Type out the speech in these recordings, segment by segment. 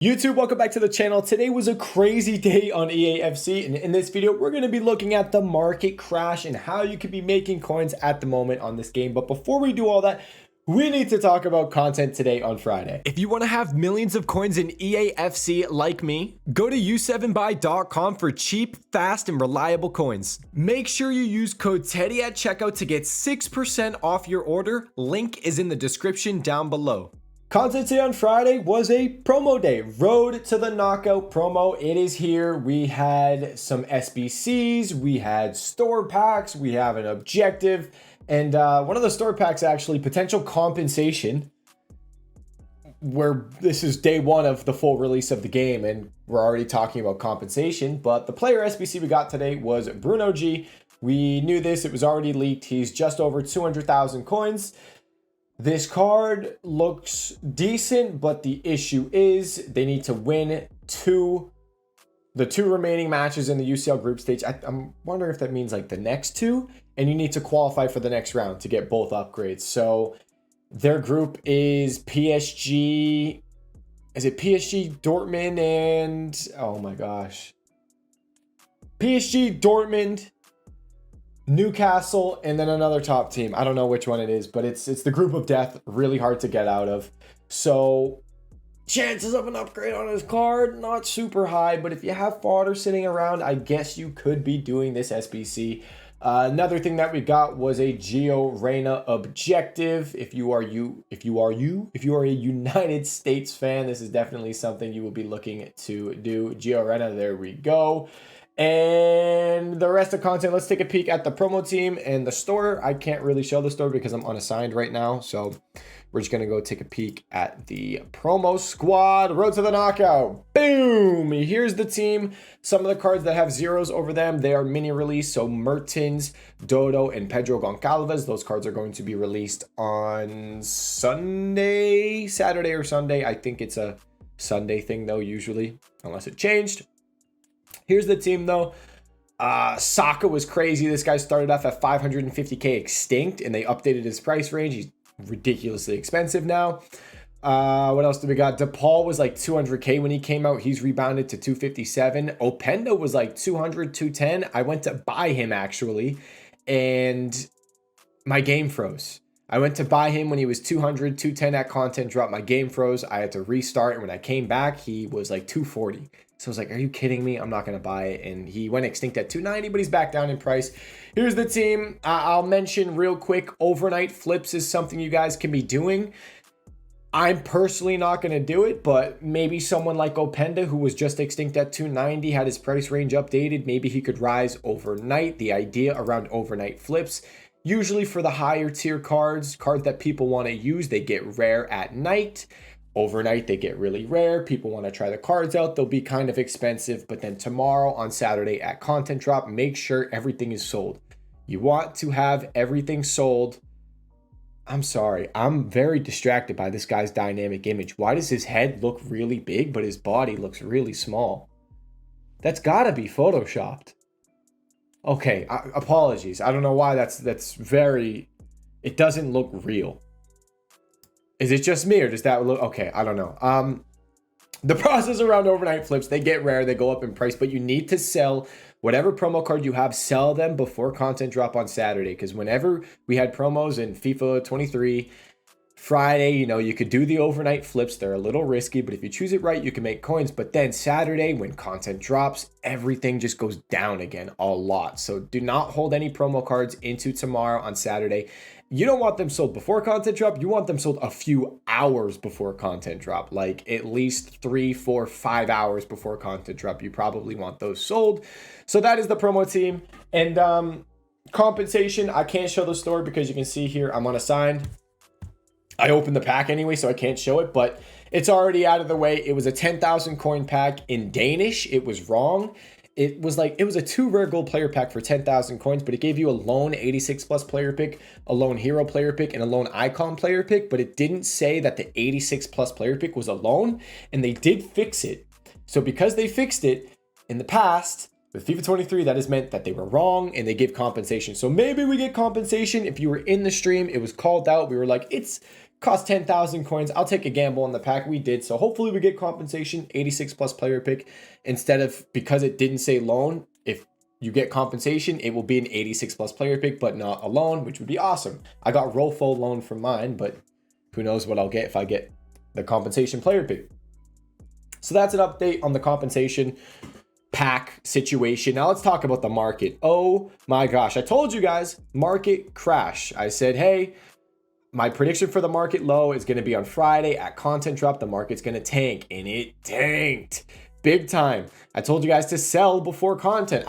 YouTube, welcome back to the channel. Today was a crazy day on EAFC, and in this video, we're going to be looking at the market crash and how you could be making coins at the moment on this game. But before we do all that, we need to talk about content today on Friday. If you want to have millions of coins in EAFC like me, go to u7buy.com for cheap, fast, and reliable coins. Make sure you use code TEDDY at checkout to get 6% off your order. Link is in the description down below. Content today on Friday was a promo day. Road to the Knockout promo. It is here. We had some SBCs, we had store packs, we have an objective, and one of the store packs actually potential compensation, where this is day one of the full release of the game and we're already talking about compensation. But the player SBC we got today was Bruno G. We knew this, it was already leaked. He's just over 200,000 coins. This card looks decent, but the issue is they need to win the two remaining matches in the UCL group stage. I'm wondering if that means like the next two, and you need to qualify for the next round to get both upgrades. So their group is PSG. Is it PSG, Dortmund, and oh my gosh. PSG, Dortmund, Newcastle, and then another top team. I don't know which one it is, but it's the group of death. Really hard to get out of. So chances of an upgrade on his card, not super high, but if you have fodder sitting around, I guess you could be doing this SBC. Another thing that we got was a Gio Reyna objective. If you are a United States fan, this is definitely something you will be looking to do. Gio Reyna, there we go. And the rest of content, let's take a peek at the promo team and the store. I can't really show the store because I'm unassigned right now, so we're just gonna go take a peek at the promo squad. Road to the Knockout. Boom! Here's the team. Some of the cards that have zeros over them, they are mini release. So Mertens, Dodo, and Pedro Goncalves. Those cards are going to be released on Saturday or Sunday. I think it's a Sunday thing though, usually, unless it changed. Here's the team though. Saka was crazy. This guy started off at 550k extinct, and they updated his price range. He's ridiculously expensive now. What else do we got? DePaul was like 200k when he came out. He's rebounded to 257. Openda was like 200, 210. I went to buy him actually, and my game froze. I went to buy him when he was 200, 210 at content drop. My game froze. I had to restart, and when I came back, he was like 240. So I was like, are you kidding me? I'm not going to buy it. And he went extinct at 290, but he's back down in price. Here's the team. I'll mention real quick, overnight flips is something you guys can be doing. I'm personally not going to do it, but maybe someone like Openda, who was just extinct at 290, had his price range updated. Maybe he could rise overnight. The idea around overnight flips, usually for the higher tier cards that people want to use, they get rare at night. Overnight, they get really rare. People want to try the cards out. They'll be kind of expensive. But then tomorrow on Saturday at content drop, make sure everything is sold. You want to have everything sold. I'm sorry. I'm very distracted by this guy's dynamic image. Why does his head look really big, but his body looks really small? That's got to be photoshopped. Okay, apologies. I don't know why that's very... It doesn't look real. Is it just me, or does that look okay? I don't know. The process around overnight flips, they get rare, they go up in price, but you need to sell whatever promo card you have, sell them before content drop on Saturday. Because whenever we had promos in FIFA 23, Friday, you could do the overnight flips. They're a little risky, but if you choose it right, you can make coins. But then Saturday, when content drops, everything just goes down again a lot. So do not hold any promo cards into tomorrow on Saturday. You don't want them sold before content drop. You want them sold a few hours before content drop, like at least 3, 4, 5 hours before content drop. You probably want those sold. So that is the promo team. And compensation, I can't show the store because you can see here I'm unassigned. I opened the pack anyway, so I can't show it, but it's already out of the way. It was a 10,000 coin pack in Danish. It was wrong. It was a 2 rare gold player pack for 10,000 coins, but it gave you a lone 86 plus player pick, a lone hero player pick, and a lone icon player pick, but it didn't say that the 86 plus player pick was a lone, and they did fix it. So because they fixed it in the past, with FIFA 23, that has meant that they were wrong and they give compensation. So maybe we get compensation. If you were in the stream, it was called out. We were like, it's Cost 10,000 coins. I'll take a gamble on the pack. We did. So hopefully we get compensation, 86 plus player pick, instead of, because it didn't say loan, if you get compensation, it will be an 86 plus player pick, but not a loan, which would be awesome. I got Rofo loan from mine, but who knows what I'll get if I get the compensation player pick. So that's an update on the compensation pack situation. Now let's talk about the market. Oh my gosh. I told you guys, market crash. I said, hey, my prediction for the market low is going to be on Friday at content drop. The market's going to tank, and it tanked big time. I told you guys to sell before content.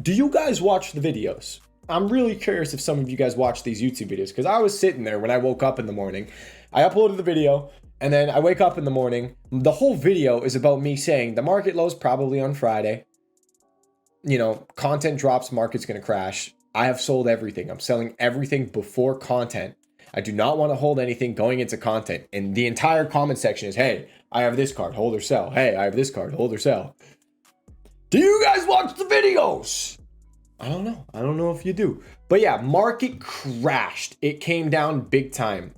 Do you guys watch the videos? I'm really curious if some of you guys watch these YouTube videos, because I was sitting there when I woke up in the morning. I uploaded the video, and then I wake up in the morning. The whole video is about me saying the market low is probably on Friday. You know, content drops, market's going to crash. I have sold everything. I'm selling everything before content. I do not want to hold anything going into content. And the entire comment section is, hey, I have this card, hold or sell. Hey, I have this card, hold or sell. Do you guys watch the videos? I don't know. I don't know if you do. But yeah, market crashed. It came down big time.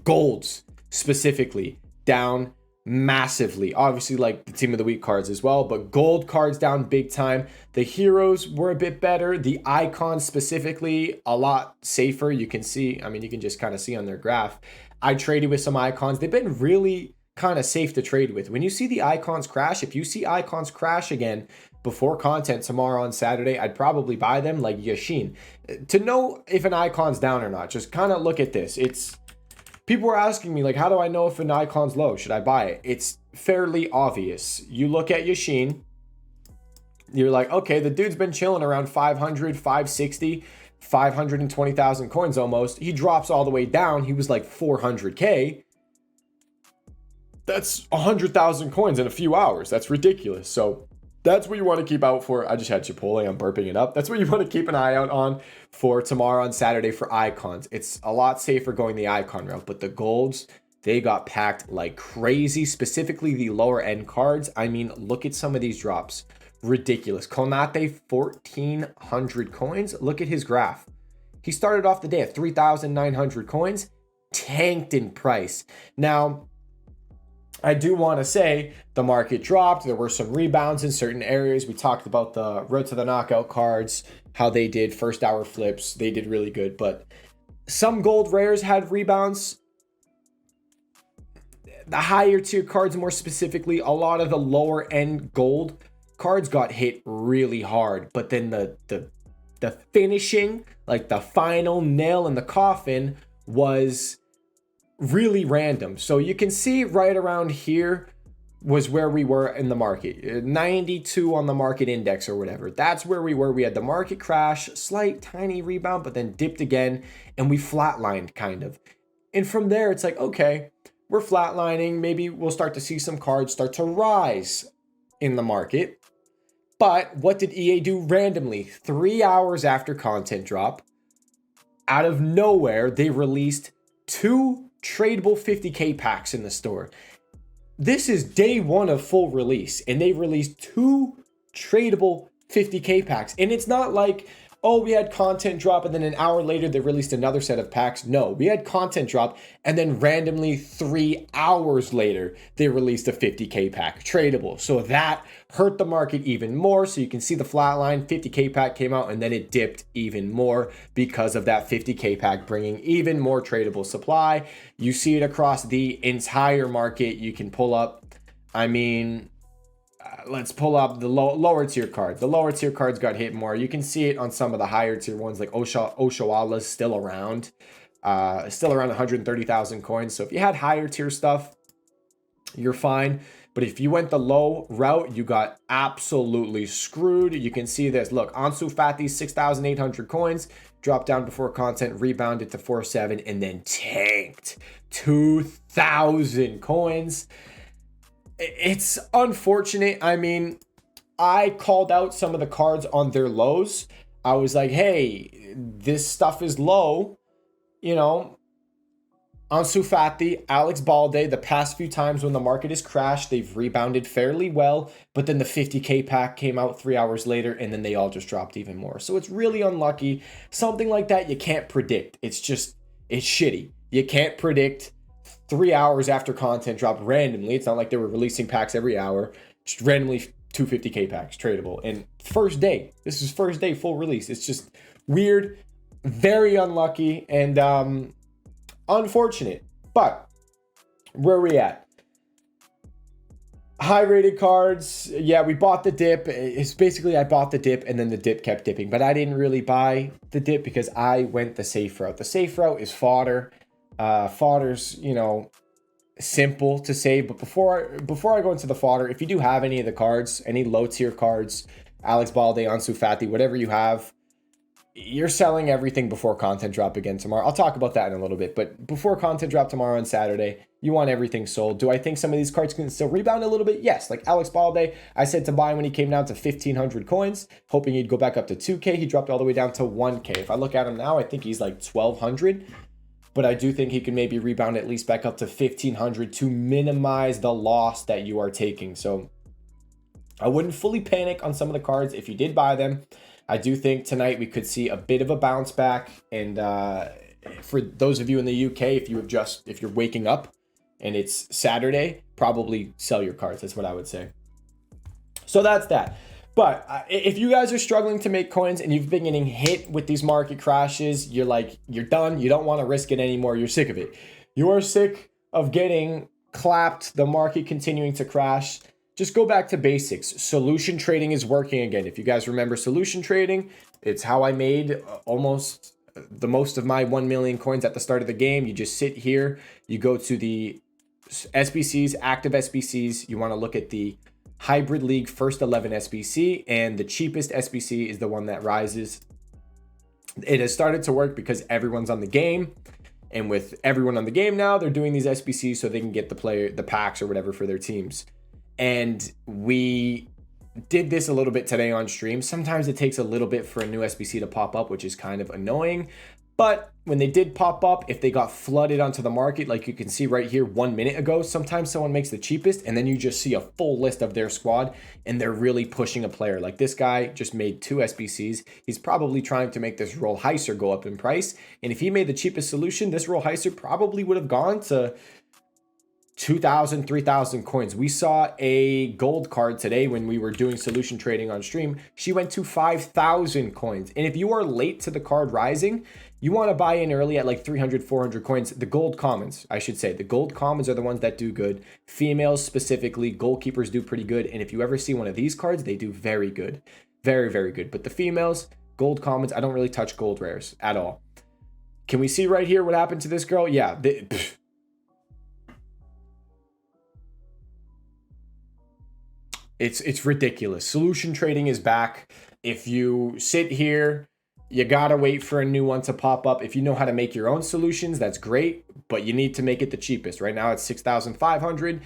Golds specifically down massively. Obviously, like the team of the week cards as well, but gold cards down big time. The heroes were a bit better. The icons specifically a lot safer. You can see, I mean, you can just kind of see on their graph. I traded with some icons. They've been really kind of safe to trade with. When you see the icons crash, if you see icons crash again before content tomorrow on Saturday, I'd probably buy them like Yashin. To know if an icon's down or not, just kind of look at this. People were asking me, like, how do I know if an icon's low? Should I buy it? It's fairly obvious. You look at Yashin, you're like, okay, the dude's been chilling around 500, 560, 520,000 coins almost. He drops all the way down. He was like 400K. That's 100,000 coins in a few hours. That's ridiculous. So that's what you want to keep out for. I just had Chipotle. I'm burping it up. That's what you want to keep an eye out on for tomorrow on Saturday for icons. It's a lot safer going the icon route, but the golds, they got packed like crazy, specifically the lower end cards. I mean, look at some of these drops. Ridiculous. Konate, 1,400 coins. Look at his graph. He started off the day at 3,900 coins, tanked in price. Now, I do want to say the market dropped. There were some rebounds in certain areas. We talked about the Road to the Knockout cards, how they did first hour flips. They did really good, but some gold rares had rebounds. The higher tier cards, more specifically, a lot of the lower end gold cards got hit really hard. But then the finishing, like the final nail in the coffin, was really random. So you can see right around here was where we were in the market, 92 on the market index or whatever. That's where we were. We had the market crash, slight tiny rebound, but then dipped again, and we flatlined kind of. And from there, it's like, okay, we're flatlining. Maybe we'll start to see some cards start to rise in the market. But what did EA do randomly? 3 hours after content drop, out of nowhere, they released 2 tradable 50K packs in the store. This is day 1 of full release, and they released 2 tradable 50K packs. And it's not like, oh, we had content drop and then an hour later they released another set of packs. No, we had content drop and then randomly 3 hours later they released a 50K pack tradable. So that hurt the market even more. So you can see the flat line, 50K pack came out and then it dipped even more because of that 50K pack bringing even more tradable supply. You see it across the entire market. You can pull up, I mean, let's pull up the lower tier cards. The lower tier cards got hit more. You can see it on some of the higher tier ones, like Oshawala's still around 130,000 coins. So if you had higher tier stuff, you're fine. But if you went the low route, you got absolutely screwed. You can see this. Look, Ansu Fati, 6,800 coins, dropped down before content, rebounded to 4.7, and then tanked 2,000 coins. It's unfortunate. I mean, I called out some of the cards on their lows. I was like, hey, this stuff is low. You know, Ansu Fati, Alex Balde, the past few times when the market has crashed, they've rebounded fairly well. But then the 50K pack came out 3 hours later, and then they all just dropped even more. So it's really unlucky. Something like that you can't predict. It's just, It's shitty. You can't predict 3 hours after content drop randomly. It's not like they were releasing packs every hour. Just randomly 250k packs tradable. And first day, this is first day full release. It's just weird, very unlucky, and unfortunate. But where are we at? High rated cards. Yeah, we bought the dip. It's basically I bought the dip and then the dip kept dipping. But I didn't really buy the dip because I went the safe route. The safe route is fodder. Fodder's, simple to say. But before I go into the fodder, if you do have any of the cards, any low tier cards, Alex Balde, Ansu Fati, whatever you have, you're selling everything before content drop again tomorrow. I'll talk about that in a little bit, but before content drop tomorrow on Saturday, you want everything sold. Do I think some of these cards can still rebound a little bit? Yes. Like Alex Balde, I said to buy when he came down to 1,500 coins, hoping he'd go back up to 2K. He dropped all the way down to 1K. If I look at him now, I think he's like 1,200, but I do think he can maybe rebound at least back up to 1,500 to minimize the loss that you are taking. So I wouldn't fully panic on some of the cards if you did buy them. I do think tonight we could see a bit of a bounce back. And for those of you in the UK, if you're waking up and it's Saturday, probably sell your cards. That's what I would say. So that's that. But if you guys are struggling to make coins and you've been getting hit with these market crashes, you're done. You don't want to risk it anymore. You're sick of it. You are sick of getting clapped, the market continuing to crash. Just go back to basics. Solution trading is working again. If you guys remember solution trading, it's how I made almost the most of my 1 million coins at the start of the game. You just sit here, you go to the SBCs, active SBCs. You want to look at the Hybrid League first 11 SBC, and the cheapest SBC is the one that rises. It has started to work because everyone's on the game. And with everyone on the game now, they're doing these SBCs so they can get the packs or whatever for their teams. And we did this a little bit today on stream. Sometimes it takes a little bit for a new SBC to pop up, which is kind of annoying. But when they did pop up, if they got flooded onto the market, like you can see right here 1 minute ago, sometimes someone makes the cheapest and then you just see a full list of their squad and they're really pushing a player. Like this guy just made 2 SBCs. He's probably trying to make this Roll Heiser go up in price. And if he made the cheapest solution, this Roll Heiser probably would have gone to 2,000, 3,000 coins. We saw a gold card today when we were doing solution trading on stream. She went to 5,000 coins. And if you are late to the card rising, you want to buy in early at like 300, 400 coins. The gold commons, I should say. The gold commons are the ones that do good. Females specifically, goalkeepers do pretty good. And if you ever see one of these cards, they do very good. Very, very good. But the females, gold commons, I don't really touch gold rares at all. Can we see right here what happened to this girl? Yeah. It's ridiculous. Solution trading is back. If you sit here, you gotta wait for a new one to pop up. If you know how to make your own solutions, that's great, but you need to make it the cheapest. Right now it's 6,500.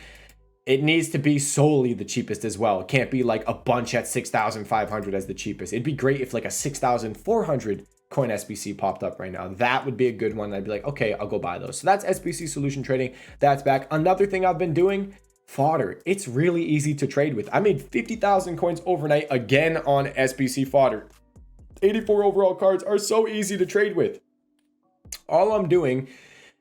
It needs to be solely the cheapest as well. It can't be like a bunch at 6,500 as the cheapest. It'd be great if like a 6,400 coin SBC popped up right now. That would be a good one. I'd be like, okay, I'll go buy those. So that's SBC solution trading. That's back. Another thing I've been doing, fodder. It's really easy to trade with. I made 50,000 coins overnight again on SBC fodder. 84 overall cards are so easy to trade with. All I'm doing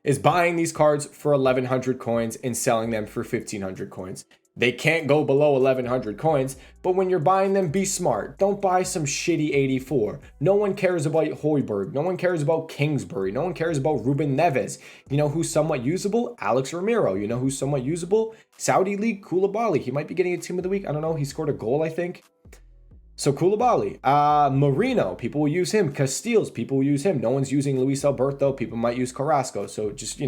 is buying these cards for 1,100 coins and selling them for 1,500 coins. They can't go below 1,100 coins, but when you're buying them, be smart. Don't buy some shitty 84. No one cares about Højbjerg. No one cares about Kingsbury. No one cares about Ruben Neves. You know who's somewhat usable? Alex Ramiro. You know who's somewhat usable? Saudi League, Koulibaly. He might be getting a team of the week. I don't know. He scored a goal, I think. So Koulibaly. Marino. People will use him. Casteels. People will use him. No one's using Luis Alberto. People might use Carrasco. So just,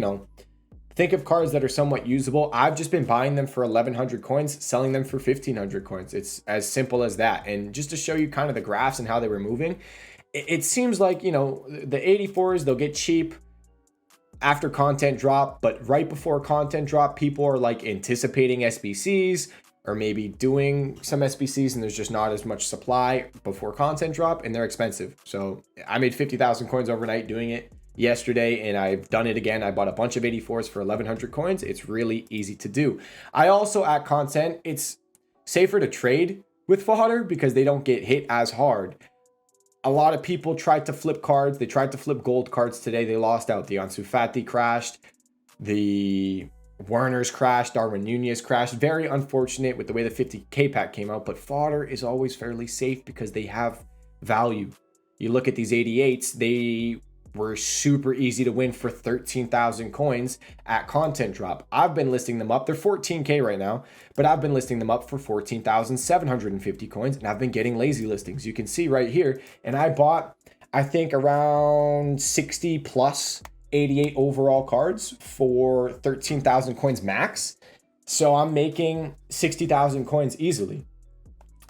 think of cards that are somewhat usable. I've just been buying them for 1,100 coins, selling them for 1,500 coins. It's as simple as that. And just to show you kind of the graphs and how they were moving, it seems like, the 84s, they'll get cheap after content drop, but right before content drop, people are like anticipating SBCs or maybe doing some SBCs and there's just not as much supply before content drop and they're expensive. So I made 50,000 coins overnight doing it yesterday, and I've done it again. I bought a bunch of 84s for 1,100 coins. It's really easy to do. I also add content. It's safer to trade with fodder because they don't get hit as hard. A lot of people tried to flip cards. They tried to flip gold cards today. They lost out. The Ansu Fati crashed. The Werner's crashed. Darwin Nunez crashed. Very unfortunate with the way the 50K pack came out. But fodder is always fairly safe because they have value. You look at these 88s. They were super easy to win for 13,000 coins at content drop. I've been listing them up. They're 14K right now, but I've been listing them up for 14,750 coins, and I've been getting lazy listings. You can see right here, and I bought, I think, around 60 plus 88 overall cards for 13,000 coins max. So I'm making 60,000 coins easily.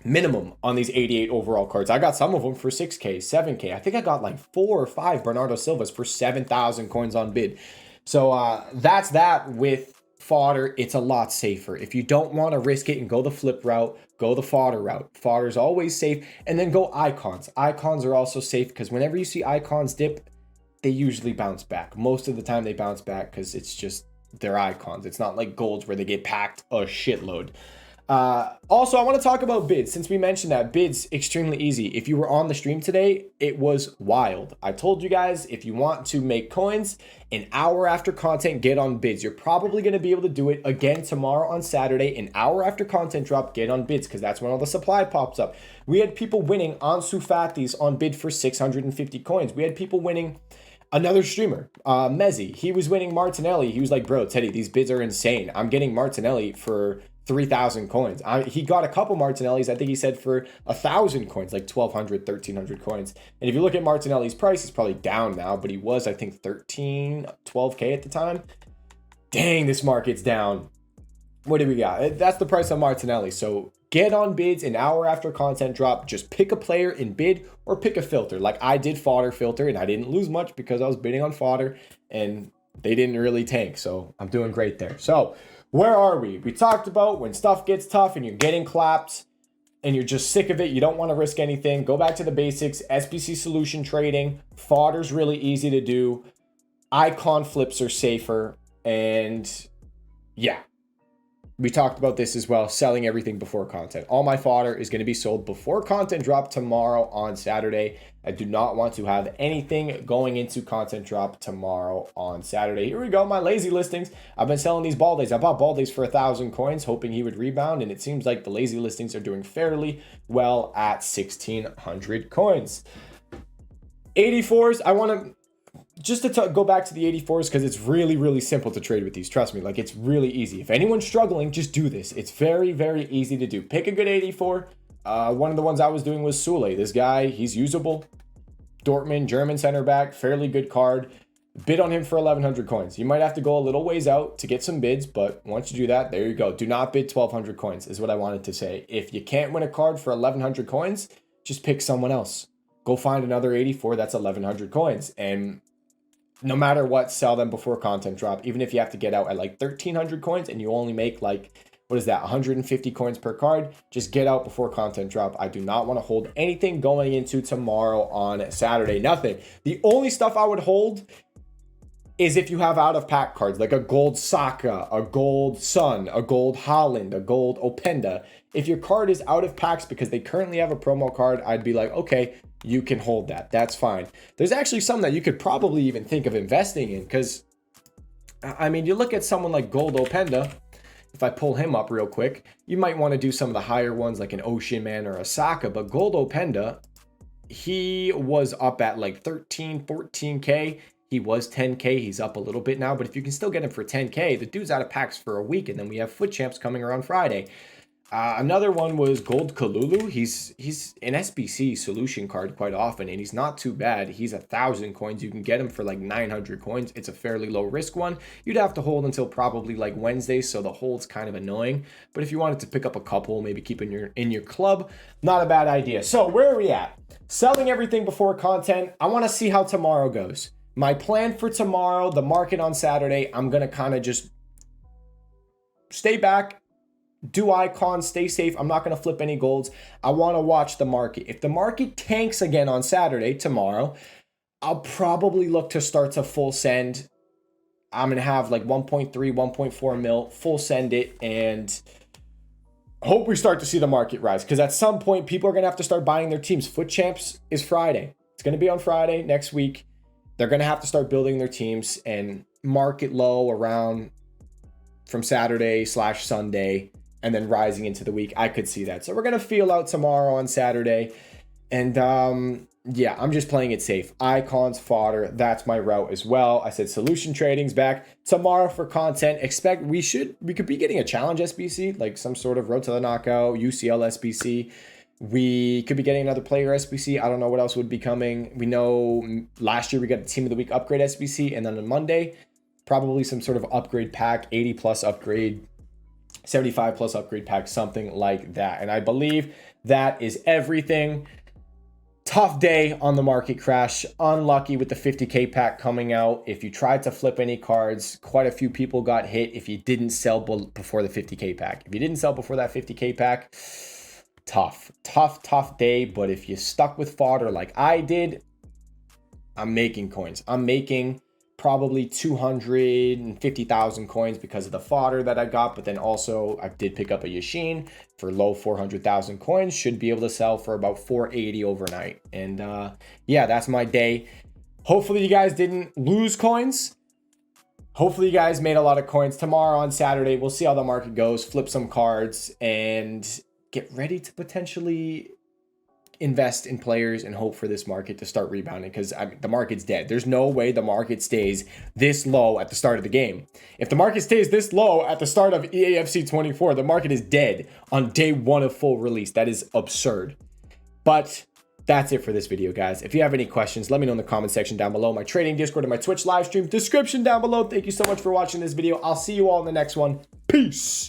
Minimum on these 88 overall cards. I got some of them for 6K, 7K. I think I got like 4 or 5 Bernardo Silvas for 7,000 coins on bid. So that's that with fodder. It's a lot safer. If you don't want to risk it and go the flip route, go the fodder route. Fodder is always safe. And then go icons. Icons are also safe because whenever you see icons dip, they usually bounce back. Most of the time they bounce back because it's just they're icons. It's not like golds where they get packed a shitload. Also, I want to talk about bids. Since we mentioned that, bids extremely easy. If you were on the stream today, it was wild. I told you guys, if you want to make coins an hour after content, get on bids. You're probably going to be able to do it again tomorrow on Saturday, an hour after content drop, get on bids because that's when all the supply pops up. We had people winning Ansu Fati's on bid for 650 coins. We had people winning another streamer, Mezzi. He was winning Martinelli. He was like, bro, Teddy, these bids are insane. I'm getting Martinelli for 3,000 coins. He got a couple Martinellis, I think he said for 1,000 coins, like 1,200, 1,300 coins. And if you look at Martinelli's price, he's probably down now, but he was, I think, 13, 12K at the time. Dang, this market's down. What do we got? That's the price of Martinelli. So get on bids an hour after content drop. Just pick a player in bid or pick a filter. Like I did fodder filter and I didn't lose much because I was bidding on fodder and they didn't really tank. So I'm doing great there. So where are we? We talked about when stuff gets tough and you're getting clapped and you're just sick of it. You don't want to risk anything. Go back to the basics. SBC solution trading. Fodder's really easy to do. Icon flips are safer. And yeah, we talked about this as well. Selling everything before content. All my fodder is going to be sold before content drop tomorrow on Saturday. I do not want to have anything going into content drop tomorrow on Saturday. Here we go, my lazy listings. I've been selling these Baldes. I bought Baldes for 1,000 coins, hoping he would rebound, and it seems like the lazy listings are doing fairly well at 1,600 coins. 84s, I want to just to go back to the 84s because it's really, really simple to trade with these. Trust me, like it's really easy. If anyone's struggling, just do this. It's very, very easy to do. Pick a good 84. One of the ones I was doing was Sule. This guy, he's usable. Dortmund, German center back, fairly good card. Bid on him for 1,100 coins. You might have to go a little ways out to get some bids, but once you do that, there you go. Do not bid 1,200 coins is what I wanted to say. If you can't win a card for 1,100 coins, just pick someone else. Go find another 84 that's 1,100 coins. And no matter what, sell them before content drop. Even if you have to get out at like 1,300 coins and you only make like, what is that, 150 coins per card, just get out before content drop. I do not want to hold anything going into tomorrow on Saturday. Nothing. The only stuff I would hold is if you have out of pack cards, like a gold Saka, a gold Son, a gold Haaland, a gold Openda. If your card is out of packs because they currently have a promo card, I'd be like, okay, you can hold that. That's fine. There's actually some that you could probably even think of investing in because, I mean, you look at someone like gold Openda. If I pull him up real quick, you might want to do some of the higher ones like an Ocean Man or a Saka, but gold Openda, he was up at like 13, 14K. He was 10K. He's up a little bit now, but if you can still get him for 10K, the dude's out of packs for a week, and then we have Foot Champs coming around Friday. Another one was Gold Kalulu. He's an SBC solution card quite often, and he's not too bad. He's 1,000 coins. You can get him for like 900 coins. It's a fairly low risk one. You'd have to hold until probably like Wednesday, so the hold's kind of annoying. But if you wanted to pick up a couple, maybe keep in your club, not a bad idea. So where are we at? Selling everything before content. I want to see how tomorrow goes. My plan for tomorrow, the market on Saturday, I'm going to kind of just stay back, do icons, stay safe. I'm not going to flip any golds. I want to watch the market. If the market tanks again on Saturday, tomorrow, I'll probably look to start to full send. I'm going to have like 1.3, 1.4 mil, full send it, and hope we start to see the market rise. Because at some point, people are going to have to start buying their teams. Foot Champs is Friday. It's going to be on Friday next week. They're going to have to start building their teams and market low around from Saturday/Sunday and then rising into the week. I could see that. So we're going to feel out tomorrow on Saturday. And yeah, I'm just playing it safe. Icons, fodder, that's my route as well. I said solution trading's back tomorrow for content. Expect we could be getting a challenge SBC, like some sort of road to the knockout, UCL SBC. We could be getting another player SBC. I don't know what else would be coming. We know last year we got the team of the week upgrade SBC, and then on Monday, probably some sort of upgrade pack, 80 plus upgrade, 75 plus upgrade pack, something like that. And I believe that is everything. Tough day on the market crash. Unlucky with the 50K pack coming out. If you tried to flip any cards, quite a few people got hit if you didn't sell before the 50K pack. If you didn't sell before that 50K pack, tough day. But if you stuck with fodder like I did, I'm making coins. I'm making probably 250,000 coins because of the fodder that I got, but then also I did pick up a Yashin for low 400,000 coins. Should be able to sell for about 480 overnight. And yeah, that's my day. Hopefully you guys didn't lose coins. Hopefully you guys made a lot of coins. Tomorrow on Saturday, we'll see how the market goes, flip some cards, and get ready to potentially invest in players and hope for this market to start rebounding, because the market's dead. There's no way the market stays this low at the start of the game. If the market stays this low at the start of EAFC 24, the market is dead on day one of full release. That is absurd. But that's it for this video, guys. If you have any questions, let me know in the comment section down below. My trading Discord and my Twitch live stream description down below. Thank you so much for watching this video. I'll see you all in the next one. Peace.